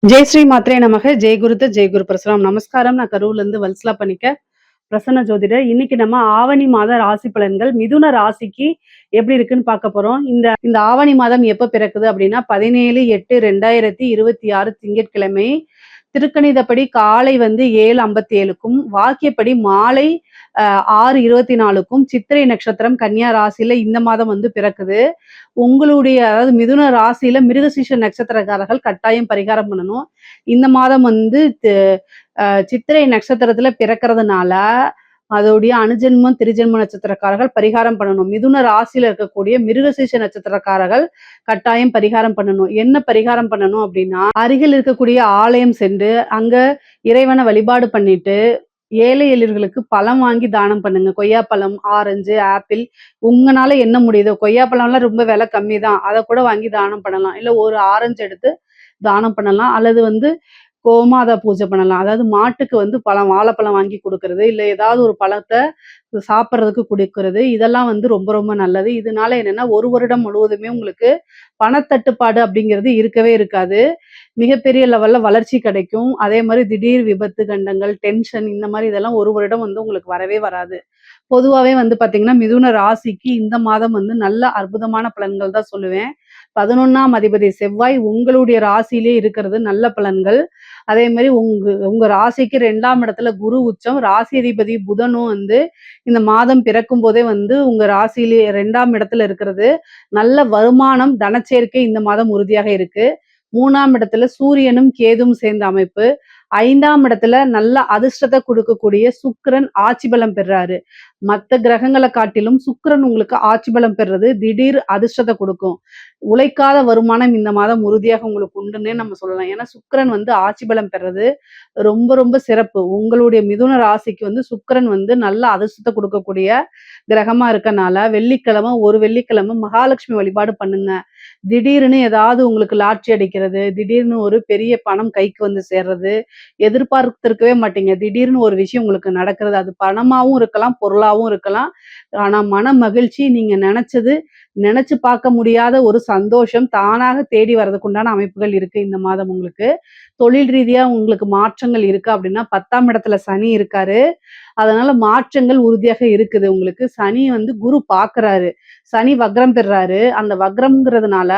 ஜெய் ஸ்ரீ மாத்ரே நமக. ஜெய் குருத்த ஜெய் குரு பிரசலாம். நமஸ்காரம். நான் கரூர்ல இருந்து வல்சலா பண்ணிக்க பிரசன்ன ஜோதிடர். இன்னைக்கு நம்ம ஆவணி மாத ராசி பலன்கள் மிதுன ராசிக்கு எப்படி இருக்குன்னு பார்க்க போறோம். இந்த ஆவணி மாதம் எப்ப பிறக்குது அப்படின்னா 17/8/2026 திங்கட்கிழமை. திருக்கணிதப்படி காலை 7:57க்கும் வாக்கியப்படி மாலை 6:24க்கும் சித்திரை நட்சத்திரம் கன்னியா ராசியில இந்த மாதம் பிறக்குது. உங்களுடைய அதாவது மிதுன ராசியில மிருகசீஷ நட்சத்திரக்காரர்கள் கட்டாயம் பரிகாரம் பண்ணணும். இந்த மாதம் சித்திரை நட்சத்திரத்துல பிறக்கிறதுனால அதோடைய அணுஜென்மம் திரிஜென்ம நட்சத்திரக்காரர்கள் பரிகாரம் பண்ணணும். மிதுன ராசியில இருக்கக்கூடிய மிருகசீஷ நட்சத்திரக்காரர்கள் கட்டாயம் பரிகாரம் பண்ணணும். என்ன பரிகாரம் பண்ணணும் அப்படின்னா, அருகில் இருக்கக்கூடிய ஆலயம் சென்று அங்க இறைவனை வழிபாடு பண்ணிட்டு ஏழை எளியர்களுக்கு பழம் வாங்கி தானம் பண்ணுங்க. கொய்யாப்பழம், ஆரஞ்சு, ஆப்பிள் உங்களால என்ன முடியுதோ, கொய்யாப்பழம்லாம் ரொம்ப விலை கம்மி தான். அதை கூட வாங்கி தானம் பண்ணலாம். இல்ல ஒரு ஆரஞ்சு எடுத்து தானம் பண்ணலாம். அல்லது கோமாதா பூஜை பண்ணலாம். அதாவது மாட்டுக்கு வாழைப்பழம் வாங்கி கொடுக்கறது, இல்ல ஏதாவது ஒரு பழத்தை சாப்பிட்றதுக்கு குடுக்கிறது. இதெல்லாம் ரொம்ப ரொம்ப நல்லது. இதனால என்னன்னா, ஒரு வருடம் முழுவதுமே உங்களுக்கு பணத்தட்டுப்பாடு அப்படிங்கிறது இருக்கவே இருக்காது. மிகப்பெரிய லெவல்ல வளர்ச்சி கிடைக்கும். அதே மாதிரி திடீர் விபத்து, கண்டங்கள், டென்ஷன் இந்த மாதிரி இதெல்லாம் ஒரு வருடம் உங்களுக்கு வரவே வராது. பொதுவாவே பார்த்தீங்கன்னா, மிதுன ராசிக்கு இந்த மாதம் நல்ல அற்புதமான பலன்கள் தான் சொல்லுவேன். 11ஆம் அதிபதி செவ்வாய் உங்களுடைய ராசியிலே இருக்கிறது நல்ல பலன்கள். அதே மாதிரி உங்க உங்க ராசிக்கு 2ஆம் இடத்துல குரு உச்சம், ராசி அதிபதி புதனும் இந்த மாதம் பிறக்கும் போதே உங்க ராசியிலே 2ஆம் இடத்துல இருக்கிறது நல்ல வருமானம், தனச்சேர்க்கை இந்த மாதம் உறுதியாக இருக்கு. 3ஆம் இடத்துல சூரியனும் கேதும் சேர்ந்த அமைப்பு. 5ஆம் இடத்துல நல்ல அதிர்ஷ்டத்தை கொடுக்கக்கூடிய சுக்கிரன் ஆட்சி பலம் பெறாரு. மத்த கிரகங்களை காட்டிலும் சுக்கிரன் உங்களுக்கு ஆட்சி பலம் பெறுறது திடீர் அதிர்ஷ்டத்தை கொடுக்கும். உழைக்காத வருமானம் இந்த மாதம் உறுதியாக உங்களுக்கு உண்டுன்னே நம்ம சொல்லலாம். ஏன்னா சுக்கிரன் ஆட்சி பலம் பெறது ரொம்ப ரொம்ப சிறப்பு. உங்களுடைய மிதுன ராசிக்கு சுக்கிரன் நல்ல அதிர்ஷ்டத்தை கொடுக்கக்கூடிய கிரகமா இருக்கனால ஒரு வெள்ளிக்கிழமை மகாலட்சுமி வழிபாடு பண்ணுங்க. திடீர்னு ஏதாவது உங்களுக்கு லாட்ரி அடிக்கிறது, திடீர்னு ஒரு பெரிய பணம் கைக்கு சேர்றது எதிர்பார்த்திருக்கவே மாட்டீங்க. திடீர்னு ஒரு விஷயம் உங்களுக்கு நடக்கிறது. அது பணமாவும் இருக்கலாம், பொருளாவும் இருக்கலாம். ஆனா மன மகிழ்ச்சி, நீங்க நினைச்சு பார்க்க முடியாத ஒரு சந்தோஷம் தானாக தேடி வர்றதுக்கு உண்டான அமைப்புகள் இருக்கு இந்த மாதம் உங்களுக்கு. தொழில் ரீதியா உங்களுக்கு மாற்றங்கள் இருக்கு அப்படின்னா 10ஆம் இடத்துல சனி இருக்காரு. அதனால மாற்றங்கள் உறுதியாக இருக்குது உங்களுக்கு. சனி குரு பார்க்கறாரு. சனி வக்ரம் பெறாரு. அந்த வக்ரம்ங்கிறதுனால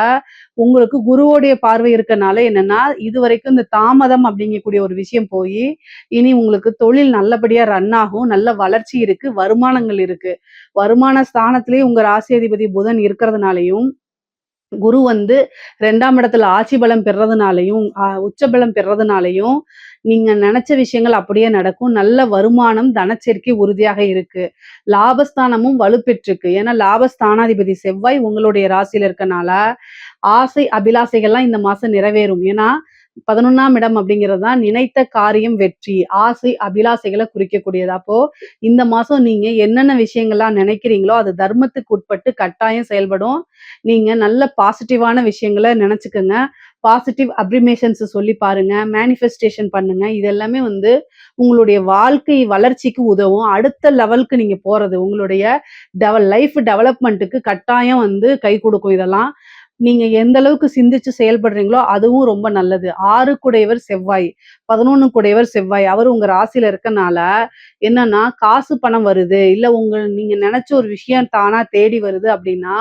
உங்களுக்கு குருவோடைய பார்வை இருக்கனால என்னன்னா, இதுவரைக்கும் இந்த தாமதம் அப்படிங்கக்கூடிய ஒரு விஷயம் போயி, இனி உங்களுக்கு தொழில் நல்லபடியா ரன் ஆகும். நல்ல வளர்ச்சி இருக்கு. வருமானங்கள் இருக்கு. வருமான ஸ்தானத்திலேயே உங்க ராசி அதிபதி புதன் இருக்கிறதுனாலையும், குரு 2ஆம் இடத்துல ஆட்சி பலம் பெறதுனாலையும், உச்ச பலம் பெறதுனாலையும், நீங்க நினைச்ச விஷயங்கள் அப்படியே நடக்கும். நல்ல வருமானம், தனச்சேர்க்கை உறுதியாக இருக்கு. லாபஸ்தானமும் வலுப்பெற்றிருக்கு. ஏன்னா லாபஸ்தானாதிபதி செவ்வாய் உங்களுடைய ராசியில இருக்கனால, ஆசை அபிலாசைகள்லாம் இந்த மாசம் நிறைவேறும். ஏன்னா 11ஆம் இடம் அப்படிங்கிறது தான் நினைத்த காரியம் வெற்றி, ஆசை அபிலாசைகளை குறிக்கக்கூடியது. அப்போ இந்த மாசம் நீங்க என்னென்ன விஷயங்கள்லாம் நினைக்கிறீங்களோ அது தர்மத்துக்கு உட்பட்டு கட்டாயம் செயல்படும். நீங்க நல்ல பாசிட்டிவான விஷயங்களை நினைச்சுக்கோங்க. பாசிட்டிவ் அப்ரிமேஷன்ஸ் சொல்லி பாருங்க, மேனிஃபெஸ்டேஷன் பண்ணுங்க. இது எல்லாமே உங்களுடைய வாழ்க்கை வளர்ச்சிக்கு உதவும். அடுத்த லெவலுக்கு நீங்க போறது உங்களுடைய லைஃப் டெவலப்மெண்ட்டுக்கு கட்டாயம் கை கொடுக்கும். இதெல்லாம் நீங்க எந்த அளவுக்கு சிந்திச்சு செயல்படுறீங்களோ அதுவும் ரொம்ப நல்லது. 6 குடையவர் செவ்வாய், 11 குடையவர் செவ்வாய். அவர் உங்க ராசியில இருக்கனால என்னன்னா, காசு பணம் வருது, இல்ல நீங்க நினைச்ச ஒரு விஷயம் தானா தேடி வருது அப்படின்னா,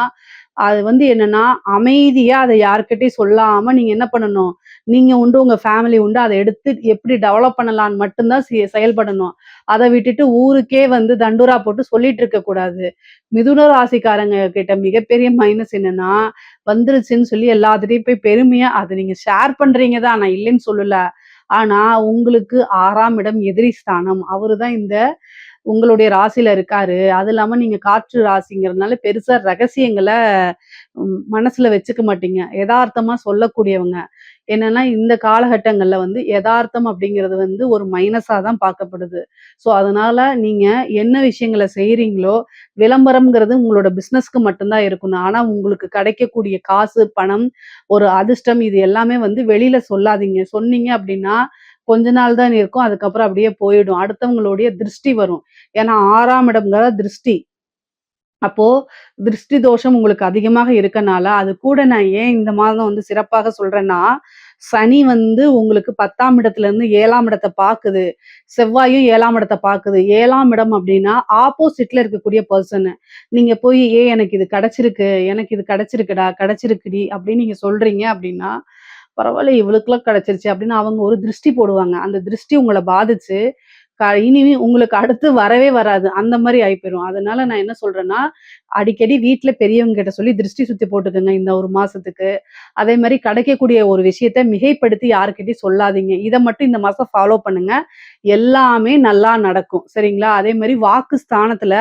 அது என்னன்னா, அமைதியா அதை யார்கிட்டயும் சொல்லாம நீங்க என்ன பண்ணணும், நீங்க உண்டு, உங்க ஃபேமிலி உண்டு. அதை எடுத்து எப்படி டெவலப் பண்ணலான்னு மட்டும்தான் செயல்படணும். அதை விட்டுட்டு ஊருக்கே தண்டூரா போட்டு சொல்லிட்டு இருக்க கூடாது. மிதுன ராசிக்காரங்க கிட்ட மிகப்பெரிய மைனஸ் என்னன்னா, வந்துருச்சுன்னு சொல்லி எல்லாத்துட்டையும் போய் பெருமையா அதை நீங்க ஷேர் பண்றீங்க தான், நான் இல்லைன்னு சொல்லல. ஆனா உங்களுக்கு 6ஆம் இடம் எதிரி ஸ்தானம். அவருதான் உங்களுடைய ராசியில இருக்காரு. அது இல்லாம நீங்க காற்று ராசிங்கிறதுனால பெருசா ரகசியங்களை மனசுல வச்சுக்க மாட்டீங்க. எதார்த்தமா சொல்லக்கூடியவங்க. என்னன்னா இந்த காலகட்டங்கள்ல எதார்த்தம் அப்படிங்கிறது ஒரு மைனஸா தான் பார்க்கப்படுது. ஸோ அதனால நீங்க என்ன விஷயங்களை செய்றீங்களோ, விளம்பரம்ங்கிறது உங்களோட பிசினஸ்க்கு மட்டும்தான் இருக்கணும். ஆனா உங்களுக்கு கிடைக்கக்கூடிய காசு, பணம், ஒரு அதிர்ஷ்டம் இது எல்லாமே வெளியில சொல்லாதீங்க. சொன்னீங்க அப்படின்னா கொஞ்ச நாள் தான் இருக்கும். அதுக்கப்புறம் அப்படியே போயிடும். அடுத்தவங்களுடைய திருஷ்டி வரும். ஏன்னா 6ஆம் இடம்ங்கிறது திருஷ்டி. அப்போ திருஷ்டி தோஷம் உங்களுக்கு அதிகமாக இருக்கனால, அது கூட நான் ஏன் இந்த மாதம் சிறப்பாக சொல்றேன்னா, சனி வந்து உங்களுக்கு 10ஆம் இடத்துல இருந்து 7ஆம் இடத்த பாக்குது. செவ்வாயும் 7ஆம் இடத்த பாக்குது. 7ஆம் இடம் அப்படின்னா ஆப்போசிட்ல இருக்கக்கூடிய பர்சன். நீங்க போய் எனக்கு இது கிடைச்சிருக்கு, எனக்கு இது கிடைச்சிருக்குடா, கிடைச்சிருக்குடி அப்படின்னு நீங்க சொல்றீங்க அப்படின்னா, பரவாயில்ல இவளுக்கெல்லாம் கிடைச்சிருச்சு அப்படின்னு அவங்க ஒரு திருஷ்டி போடுவாங்க. அந்த திருஷ்டி உங்கள பாதிச்சு, இனிமே உங்களுக்கு அடுத்து வரவே வராது. அந்த மாரி ஆயி போயிரும். அதனால நான் என்ன சொல்றேன்னா, அடிக்கடி வீட்ல பெரியவங்க கிட்ட சொல்லி திருஷ்டி சுத்தி போட்டுக்கங்க இந்த 1 மாசத்துக்கு. அதே மாரி கிடைக்கக்கூடிய ஒரு விஷயத்த மிகைப்படுத்தி யார்கிட்டயும் சொல்லாதீங்க. இத மட்டும் இந்த மாசம் ஃபாலோ பண்ணுங்க. எல்லாமே நல்லா நடக்கும். சரிங்களா? அதே மாரி வாக்கு ஸ்தானத்துல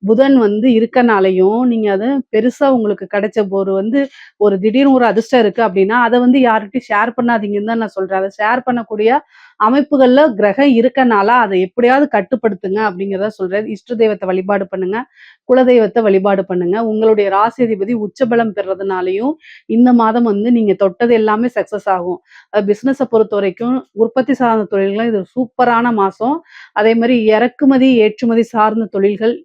புதன் வந்து இருக்கனாலயும், நீங்க அத பெருசா உங்களுக்கு கிடைச்ச ஒரு திடீர்னு ஒரு அதிர்ஷ்டம் இருக்கு அப்டின்னா, அத வந்து யார்கிட்டயும் ஷேர் பண்ணாதீங்கன்னு தான் நான் சொல்றேன். அத ஷேர் பண்ணக்கூடிய அமைப்புகள்ல கிரகம் இருக்கனால, அத எப்படியாவது கட்டுப்படுத்துங்க அப்படிங்கிறத சொல்றேன். இஷ்ட தெய்வத்த வழிபாடு பண்ணுங்க. குலதெய்வத்த வழிபாடு பண்ணுங்க. உங்களுடைய ராசி அதிபதி உச்சபலம் பெறதுனாலயும், இந்த மாதம் வந்து நீங்க தொட்டது எல்லாமே சக்சஸ் ஆகும். பிசினஸ பொறுத்தவரைக்கும் உற்பத்தி சார்ந்த தொழில்கள் இது சூப்பரான மாசம். அதே மாரி இறக்குமதி, ஏற்றுமதி சார்ந்த தொழில்கள்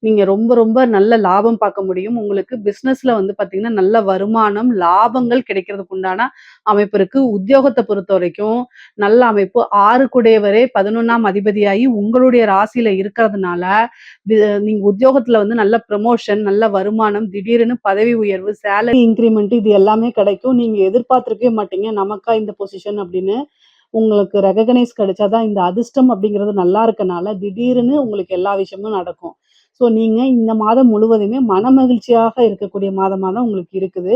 நீங்க ரொம்ப ரொம்ப நல்ல லாபம் பார்க்க முடியும். உங்களுக்கு பிசினஸ்ல வந்து பார்த்தீங்கன்னா, நல்ல வருமானம், லாபங்கள் கிடைக்கிறதுக்கு உண்டான அமைப்பு இருக்கு. உத்தியோகத்த பொறுத்தவரைக்கும் நல்ல அமைப்பு. 6 குடையவரே 11ஆம் அதிபதியாகி உங்களுடைய ராசியில இருக்கிறதுனால, வி நீங்க உத்தியோகத்துல வந்து நல்ல ப்ரமோஷன், நல்ல வருமானம், திடீர்னு பதவி உயர்வு, சேலரி இன்கிரிமெண்ட் இது எல்லாமே கிடைக்கும். நீங்க எதிர்பார்த்திருக்கவே மாட்டீங்க. நமக்கா இந்த பொசிஷன் அப்படின்னு. உங்களுக்கு ரெககனைஸ் கிடைச்சா தான் இந்த அதிர்ஷ்டம் அப்படிங்கிறது நல்லா இருக்கனால, திடீர்னு உங்களுக்கு எல்லா விஷயமும் நடக்கும். ஸோ நீங்க இந்த மாதம் முழுவதுமே மனமகிழ்ச்சியாக இருக்கக்கூடிய மாதமா தான் உங்களுக்கு இருக்குது.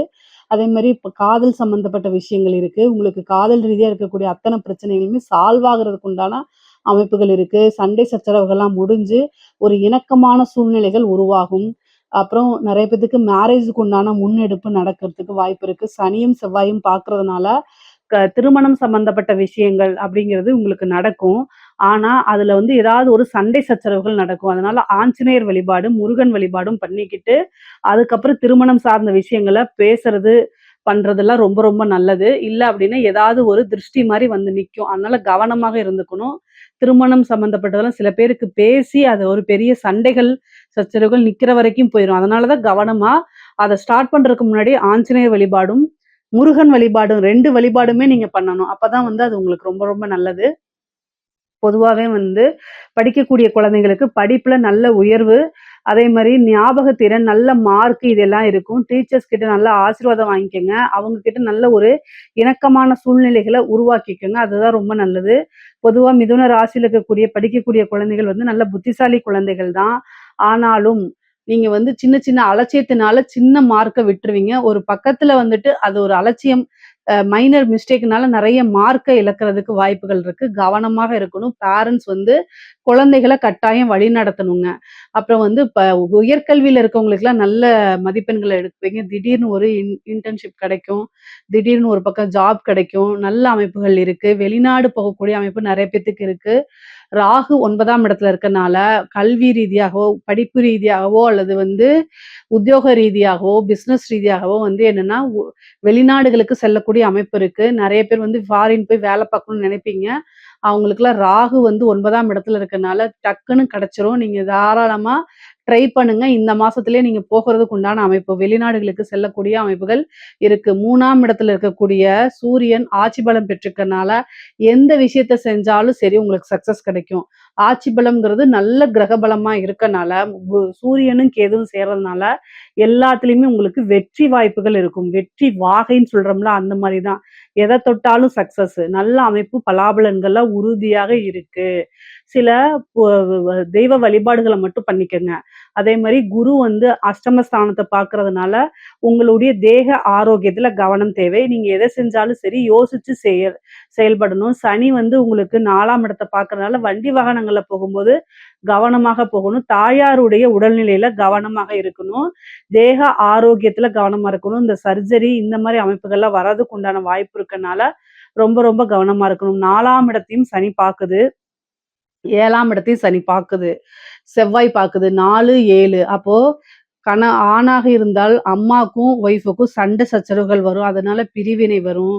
அதேமாரி இப்ப காதல் சம்மந்தப்பட்ட விஷயங்கள் இருக்கு. உங்களுக்கு காதல் ரீதியா இருக்கக்கூடிய அத்தன பிரச்சனைகளுமே சால்வ் ஆகுறதுக்கு உண்டான அமைப்புகள் இருக்கு. சண்டை சச்சரவுகள்லாம் முடிஞ்சு, ஒரு இணக்கமான சூழ்நிலைகள் உருவாகும். அப்புறம் நெறைய பேத்துக்கு மேரேஜுக்கு உண்டான முன்னெடுப்பு நடக்கிறதுக்கு வாய்ப்பு இருக்கு. சனியும், செவ்வாயும் பார்க்கறதுனால, திருமணம் சம்பந்தப்பட்ட விஷயங்கள் அப்படிங்கிறது உங்களுக்கு நடக்கும். ஆனா, அதுல வந்து ஏதாவது ஒரு சண்டை சச்சரவுகள் நடக்கும். அதனால ஆஞ்சநேயர் வழிபாடு, முருகன் வழிபாடும் பண்ணிக்கிட்டு, அதுக்கப்புறம் திருமணம் சார்ந்த விஷயங்கள பேசுறது, பண்றதெல்லாம் ரொம்ப ரொம்ப நல்லது. இல்ல அப்படின்னா, ஏதாவது ஒரு திருஷ்டி மாரி வந்து நிக்கும். அதனால கவனமாக இருந்துக்கணும். திருமணம் சம்மந்தப்பட்டதெல்லாம் சில பேருக்கு பேசி, அது ஒரு பெரிய சண்டைகள், சச்சரவுகள் நிக்கிற வரைக்கும் போயிரும். அதனால தான் கவனமா, அத ஸ்டார்ட் பண்றதுக்கு முன்னாடி ஆஞ்சநேயர் வழிபாடும், முருகன் வழிபாடும் 2 வழிபாடுமே நீங்க பண்ணணும். அப்பதான் வந்து அது உங்களுக்கு ரொம்ப ரொம்ப நல்லது. பொதுவாவே வந்து படிக்கக்கூடிய குழந்தைங்களுக்கு படிப்புல நல்ல உயர்வு, அதே மாரி ஞாபகத்திறன், நல்ல மார்க் இதெல்லாம் இருக்கும். டீச்சர்ஸ் கிட்ட நல்ல ஆசீர்வாதம் வாங்கிக்கங்க. அவங்க கிட்ட நல்ல ஒரு இணக்கமான சூழ்நிலைகள உருவாக்கிக்கங்க. அதுதான் ரொம்ப நல்லது. பொதுவா மிதுன ராசியில இருக்கக்கூடிய படிக்கக்கூடிய குழந்தைகள் வந்து நல்ல புத்திசாலி குழந்தைகள் தான். ஆனாலும், நீங்க வந்து சின்ன சின்ன அலட்சியத்தினால சின்ன மார்க்க விட்டுருவீங்க. ஒரு பக்கத்துல வந்துட்டு அது ஒரு அலட்சியம் மைனர் மிஸ்டேக்னால நெறைய மார்க்க இழக்கிறதுக்கு வாய்ப்புகள் இருக்கு. கவனமாக இருக்கணும். பேரண்ட்ஸ் வந்து குழந்தைகள கட்டாயம் வழிநடத்தணுங்க. அப்புறம் வந்து உயர்கல்வியில இருக்கவங்களுக்கெல்லாம் நல்ல மதிப்பெண்கள எடுப்பீங்க. திடீர்னு ஒரு இன்டர்ன்ஷிப் கிடைக்கும். திடீர்னு ஒரு பக்கம் ஜாப் கிடைக்கும். நல்ல அமைப்புகள் இருக்கு. வெளிநாடு போகக்கூடிய அமைப்பு நெறைய பேத்துக்கு இருக்கு. ராகு 9ஆம் இடத்துல இருக்கனால, கல்வி ரீதியாகவோ, படிப்பு ரீதியாகவோ அல்லது வந்து உத்தியோக ரீதியாகவோ, பிசினஸ் ரீதியாகவோ வந்து என்னன்னா, வெளிநாடுகளுக்கு செல்லக்கூடிய அமைப்பு இருக்கு. நெறைய பேர் வந்து ஃபாரின் போய் வேலை பார்க்கணும்னு நெனைப்பீங்க. அவங்களுக்கெல்லாம் ராகு வந்து 9ஆம் இடத்துல இருக்கனால டக்குன்னு கிடைச்சிரும். நீங்க தாராளமா ட்ரை பண்ணுங்க. இந்த மாசத்திலேயே நீங்க போகுறதுக்கு உண்டான அமைப்பு. வெளிநாடுகளுக்கு செல்லக்கூடிய அமைப்புகள் இருக்கு. 3ஆம் இடத்துல இருக்கக்கூடிய சூரியன் ஆட்சி பலம் பெற்றிருக்கனால, எந்த விஷயத்த செஞ்சாலும் சரி உங்களுக்கு சக்சஸ் கிடைக்கும். ஆட்சி பலம்ங்கிறது நல்ல கிரக பலமா இருக்கனால, சூரியனும் கேதுவும் சேர்றதுனால, எல்லாத்துலயுமே உங்களுக்கு வெற்றி வாய்ப்புகள் இருக்கும். வெற்றி வாகைன்னு சொல்றோம்ல, அந்த மாரி தான். எத தொட்டாலும் சக்சஸ். நல்ல அமைப்பு பலாபலன்கள்லாம் உறுதியாக இருக்கு. சில பொ வ தெய்வ வழிபாடுகள மட்டும் பண்ணிக்கங்க. அதே மாரி குரு வந்து அஷ்டமஸ்தானத்த பார்க்கறதுனால, உங்களுடைய தேக ஆரோக்கியத்துல கவனம் தேவை. நீங்க எத செஞ்சாலும் சரி யோசிச்சு செயல்படணும். சனி வந்து உங்களுக்கு 4ஆம் இடத்த பார்க்கறதுனால, வண்டி வாகனங்கள்ல போகும்போது கவனமாக போகணும். தாயாருடைய உடல்நிலையில கவனமாக இருக்கணும். தேக ஆரோக்கியத்துல கவனமா இருக்கணும். இந்த சர்ஜரி இந்த மாரி அமைப்புகள்லாம் வர்றதுக்கு உண்டான வாய்ப்பு இருக்கனால, ரொம்ப ரொம்ப கவனமா இருக்கணும். 4ஆம் இடத்தையும் சனி பாக்குது. 7ஆம் இடத்தையும் சனி பாக்குது. செவ்வாய் பாக்குது. 4, 7 அப்போ ஆணாக இருந்தால் அம்மாக்கும், ஒய்ஃப்க்கும் சண்டை சச்சரவுகள் வரும். அதனால பிரிவினை வரும்.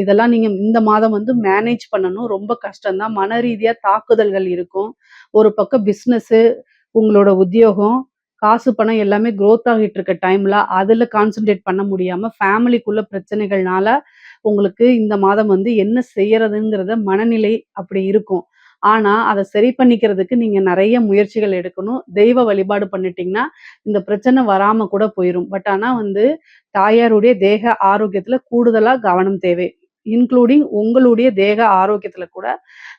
இதெல்லாம் நீங்க இந்த மாதம் வந்து மேனேஜ் பண்ணணும். ரொம்ப கஷ்டம் தான். மன ரீதியா தாக்குதல்கள் இருக்கும். ஒரு பக்கம் பிசினஸு, உங்களோட உத்தியோகம், காசு, பணம் எல்லாமே குரோத் ஆகிட்டு இருக்க டைம்ல, அதுல கான்சன்ட்ரேட் பண்ண முடியாம, ஃபேமிலிக்குள்ள பிரச்சனைகள்னால உங்களுக்கு இந்த மாதம் வந்து என்ன செய்யறதுங்கிறத மனநிலை அப்படி இருக்கும். ஆனா, அத சரி பண்ணிக்கிறதுக்கு நீங்க நெறைய முயற்சிகள் எடுக்கணும். தெய்வ வழிபாடு பண்ணிட்டீங்கன்னா, இந்த பிரச்சனை வராம கூட போயிரும். ஆனா வந்து தாயாருடைய தேக ஆரோக்கியத்துல கூடுதலா கவனம் தேவை. இன்க்ளூடிங் உங்களுடைய தேக ஆரோக்கியத்துல கூட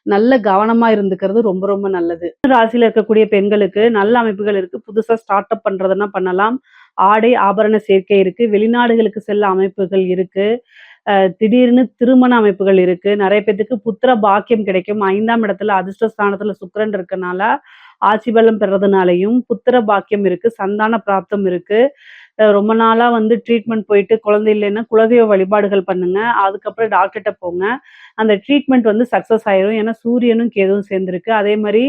நல்ல கவனமா இருந்துக்கிறது ரொம்ப ரொம்ப நல்லது. ராசியில இருக்கக்கூடிய பெண்களுக்கு நல்ல அமைப்புகள் இருக்கு. புதுசா ஸ்டார்ட் அப் பண்றதுன்னா பண்ணலாம். ஆடை, ஆபரண சேர்க்கை இருக்கு. வெளிநாடுகளுக்கு செல்ல அமைப்புகள் இருக்கு. திடீர்னு திருமண அமைப்புகள் இருக்கு. நெறைய பேத்துக்கு புத்திர பாக்கியம் கிடைக்கும். 5ஆம் இடத்துல அதிர்ஷ்ட ஸ்தானத்துல சுக்கிரன் இருக்கனால, ஆட்சி பலம் பெறதுனாலயும் புத்திர பாக்கியம் இருக்கு. சந்தான பிராப்தம் இருக்கு. ரொம்ப நாளா வந்து ட்ரீட்மெண்ட் போயிட்டு குழந்தை இல்லைன்னா, குலதெய்வ வழிபாடுகள் பண்ணுங்க. அதுக்கப்புறம் டாக்டர்ட்ட போங்க. அந்த ட்ரீட்மெண்ட் வந்து சக்சஸ் ஆயிரும். ஏன்னா சூரியனும், கேதுவும் சேர்ந்திருக்கு. அதே மாரி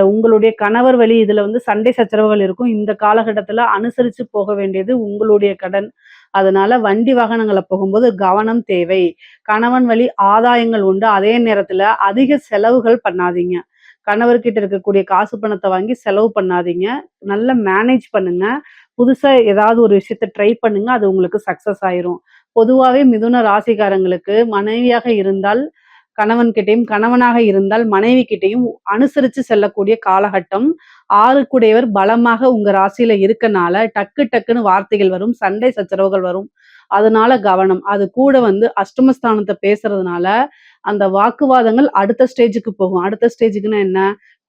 உங்களுடைய கணவர் வழி இதுல வந்து சண்டை சச்சரவுகள் இருக்கும். இந்த காலகட்டத்துல அனுசரிச்சு போக வேண்டியது உங்களுடைய கடன். அதனால வண்டி வாகனங்கள்ல போகும்போது கவனம் தேவை. கணவன் வழி ஆதாயங்கள் உண்டு. அதே நேரத்துல அதிக செலவுகள் பண்ணாதீங்க. கணவர்கிட்ட இருக்கக்கூடிய காசு பணத்த வாங்கி செலவு பண்ணாதீங்க. நல்லா மேனேஜ் பண்ணுங்க. புதுசா ஏதாவது ஒரு விஷயத்த ட்ரை பண்ணுங்க. அது உங்களுக்கு சக்சஸ் ஆயிரும். பொதுவாவே மிதுன ராசிக்காரங்களுக்கு மனைவியாக இருந்தால் கணவன்கிட்டயும், கணவனாக இருந்தால் மனைவி கிட்டயும் அனுசரிச்சு செல்லக்கூடிய காலகட்டம். 6 கூடையவர் பலமாக உங்க ராசியில இருக்கனால, டக்கு டக்குன்னு வார்த்தைகள் வரும். சண்டை சச்சரவுகள் வரும். அதனால கவனம். அது கூட வந்து அஷ்டமஸ்தானத்த பேசுறதுனால, அந்த வாக்குவாதங்கள் அடுத்த ஸ்டேஜுக்கு போகும். அடுத்த ஸ்டேஜுக்குன்னா என்ன?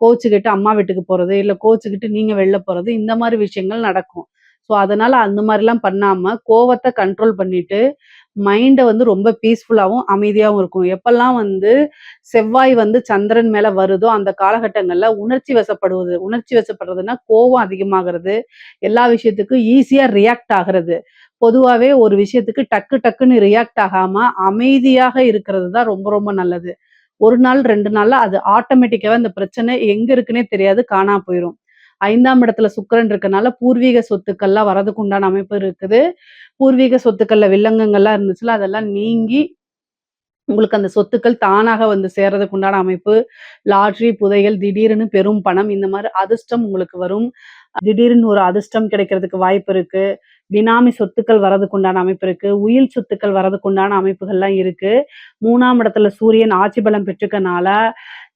கோச்சுக்கிட்டு அம்மா வீட்டுக்கு போறது, இல்ல கோச்சுக்கிட்டு நீங்க வெளில போறது, இந்த மாரி விஷயங்கள் நடக்கும். அதனால அந்த மாரிலாம் பண்ணாம, கோவத்த கண்ட்ரோல் பண்ணிட்டு, மைண்ட வந்து ரொம்ப பீஸ்ஃபுல்லாவும், அமைதியாவும் இருக்கும். எப்பல்லாம் வந்து செவ்வாய் வந்து சந்திரன் மேல வருதோ, அந்த காலகட்டங்கள்ல உணர்ச்சி வசப்படுவது. உணர்ச்சி வசப்படுறதுன்னா, கோவம் அதிகமாகுறது, எல்லா விஷயத்துக்கும் ஈஸியா ரியாக்ட் ஆகுறது. பொதுவாவே ஒரு விஷயத்துக்கு டக்கு டக்குன்னு ரியாக்ட் ஆகாம, அமைதியாக இருக்கிறது தான் ரொம்ப ரொம்ப நல்லது. 1 நாள், 2 நாள்ல அது ஆட்டோமேட்டிக்காவே அந்த பிரச்சனை எங்க இருக்குன்னே தெரியாது, காணாம போயிரும். 5ஆம் இடத்துல சுக்கிரன் இருக்கனால பூர்வீக சொத்துக்கள்லாம் வரதுக்கு உண்டான அமைப்பு இருக்குது. பூர்வீக சொத்துக்கள்ல வில்லங்கங்கள்லாம் இருந்துச்சுல்ல, அதெல்லாம் நீங்கி உங்களுக்கு அந்த சொத்துக்கள் தானாக வந்து சேர்றதுக்கு உண்டான அமைப்பு. லாட்டரி, புதையல், திடீர்னு பெரும் பணம் இந்த மாரி அதிர்ஷ்டம் உங்களுக்கு வரும். திடீர்னு ஒரு அதிர்ஷ்டம் கிடைக்கிறதுக்கு வாய்ப்பு இருக்கு. பினாமி சொத்துக்கள் வரதுக்கு உண்டான அமைப்பு இருக்கு. உயில் சொத்துக்கள் வரதுக்கு உண்டான அமைப்புகள்லாம் இருக்கு. 3ஆம் இடத்துல சூரியன் ஆட்சி பலம் பெற்றுக்கனால,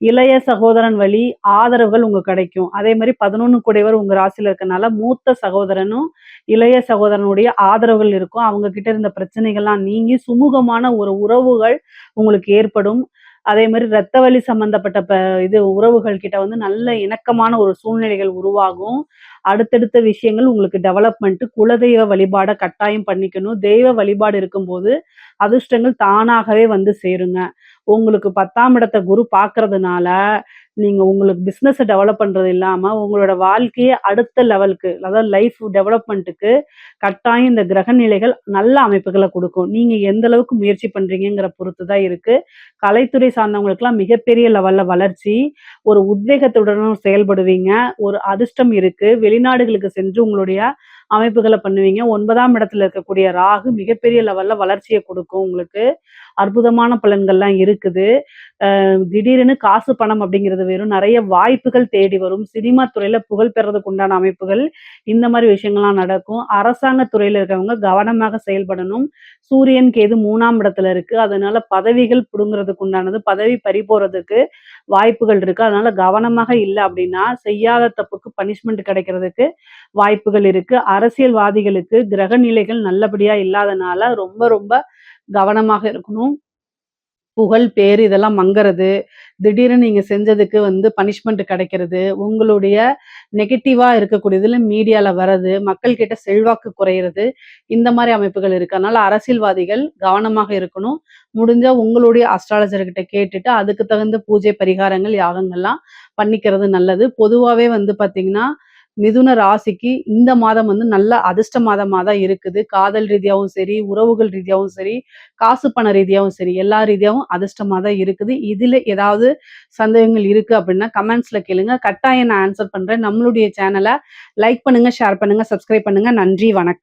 இளைய சகோதரன் வழி ஆதரவுகள் உங்க கிடைக்கும். அதே மாரி 11 கூடையவர் உங்க ராசியில இருக்கனால, மூத்த சகோதரனும், இளைய சகோதரனுடைய ஆதரவுகள் இருக்கும். அவங்க கிட்ட இருந்த பிரச்சனைகள்லாம் நீங்கி சுமூகமான ஒரு உறவுகள் உங்களுக்கு ஏற்படும். அதே மாரி ரத்த வலி சம்பந்தப்பட்ட இது உறவுகள் கிட்ட வந்து நல்ல இணக்கமான ஒரு சூழ்நிலைகள் உருவாகும். அடுத்தடுத்த விஷயங்கள் உங்களுக்கு டெவலப்மெண்ட். குலதெய்வ வழிபாட கட்டாயம் பண்ணிக்கணும். தெய்வ வழிபாடு இருக்கும்போது, அதிர்ஷ்டங்கள் தானாகவே வந்து சேருங்க. உங்களுக்கு 10ஆம் இடத்த குரு பார்க்கறதுனால, நீங்க உங்களுக்கு பிசினஸ டெவலப் பண்றது இல்லாம, உங்களோட வாழ்க்கைய அடுத்த லெவலுக்கு, அதாவது லைஃப் டெவலப்மென்ட்க்கு கட்டாயம் இந்த கிரக நிலைகள் நல்ல அமைப்புகள குடுக்கும். நீங்க எந்த அளவுக்கு முயற்சி பண்றீங்கங்கிற பொறுத்து தான் இருக்கு. கலைத்துறை சார்ந்தவங்களுக்கெல்லாம் மிகப்பெரிய லெவல்ல வளர்ச்சி. ஒரு உத்வேகத்துடனும் செயல்படுவீங்க. ஒரு அதிர்ஷ்டம் இருக்கு. வெளிநாடுகளுக்கு சென்று உங்களுடைய அமைப்புகள பண்ணுவீங்க. 9ஆம் இடத்துல இருக்கக்கூடிய ராகு மிகப்பெரிய லெவல்ல வளர்ச்சிய குடுக்கும் உங்களுக்கு. அற்புதமான பலன்கள்லாம் இருக்குது. திடீரென காசு, பணம் அப்படிங்கிறது வெறும் நெறைய வாய்ப்புகள் தேடி வரும். சினிமா துறையில புகழ் பெறதுக்கு உண்டான அமைப்புகள், இந்த மாரி விஷயங்கள்லாம் நடக்கும். அரசாங்க துறையில இருக்கவங்க கவனமாக செயல்படணும். சூரியன், கேது 3ஆம் இடத்துல இருக்கு. அதனால பதவிகள் புடுங்குறதுக்கு உண்டானது, பதவி பறிபோறதுக்கு வாய்ப்புகள் இருக்கு. அதனால கவனமாக இல்ல அப்படின்னா, செய்யாத தப்புக்கு பனிஷ்மென்ட் கிடைக்கிறதுக்கு வாய்ப்புகள் இருக்கு. அரசியல்வாதிகளுக்கு கிரக நிலைகள் நல்லபடியா இல்லாதனால ரொம்ப ரொம்ப கவனமாக இருக்கணும். புகழ், பேரு இதெல்லாம் மங்கறது, திடீர்னு நீங்க செஞ்சதுக்கு வந்து பனிஷ்மென்ட் கிடைக்கிறது, உங்களுடைய நெகட்டிவா இருக்கக்கூடியதுல மீடியால வர்றது, மக்கள் கிட்ட செல்வாக்கு குறையிறது, இந்த மாரி அமைப்புகள் இருக்கு. அதனால அரசியல்வாதிகள் கவனமாக இருக்கணும். முடிஞ்சா உங்களுடைய அஸ்ட்ராலஜர் கிட்ட கேட்டுட்டு, அதுக்கு தகுந்த பூஜை பரிகாரங்கள், யாகங்கள்லாம் பண்ணிக்கிறது நல்லது. பொதுவாவே வந்து பார்த்தீங்கன்னா, மிதுன ராசிக்கு இந்த மாதம் வந்து நல்ல அதிர்ஷ்ட மாதமா தான் இருக்குது. காதல் ரீதியாவும் சரி, உறவுகள் ரீதியாவும் சரி, காசு பண ரீதியாவும் சரி, எல்லா ரீதியாவும் அதிர்ஷ்டமா தான் இருக்குது. இதுல ஏதாவது சந்தேகங்கள் இருக்கு அப்படின்னா கமெண்ட்ஸ்ல கேளுங்க. கட்டாயம் நான் ஆன்சர் பண்றேன். நம்மளுடைய சேனல லைக் பண்ணுங்க, ஷேர் பண்ணுங்க, சப்ஸ்கிரைப் பண்ணுங்க. நன்றி, வணக்கம்.